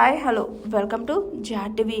Hi hello welcome to జాటివి.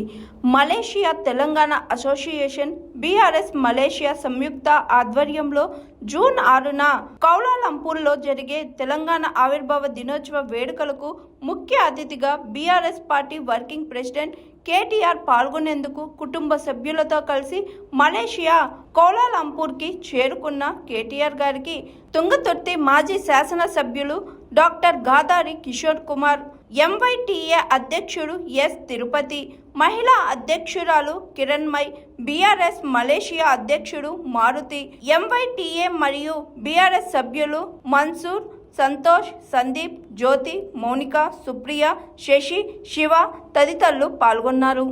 Malaysia Telangana association BRS Malaysia సంయుక్త ఆధ్వర్యంలో జూన్ 6న కౌలాలంపూర్లో జరిగే తెలంగాణ ఆవిర్భావ దినోత్సవ వేడుకలకు ముఖ్య అతిథిగా BRS party working president KTR పాల్గొనేందుకు కుటుంబ సభ్యులతో కలిసి మలేషియా కౌలాలంపూర్కి చేరుకున్న కేటీఆర్ గారికి తుంగతుర్తి మాజీ శాసనసభ్యులు డాక్టర్ గాదారి కిషోర్ కుమార్, ఎంవైటీఏ అధ్యక్షుడు ఎస్ తిరుపతి, మహిళా అధ్యక్షురాలు కిరణ్మయ్, బీఆర్ఎస్ మలేషియా అధ్యక్షుడు మారుతి, ఎంవైటీఏ మరియు బీఆర్ఎస్ సభ్యులు మన్సూర్, సంతోష్, సందీప్, జ్యోతి, మౌనిక, సుప్రియ, శశి, శివ తదితరులు పాల్గొన్నారు.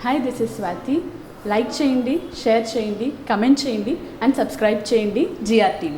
Hi, this is Swathi. Like చేయండి, షేర్ చేయండి, కమెంట్ చేయండి అండ్ సబ్స్క్రైబ్ చేయండి GRTV.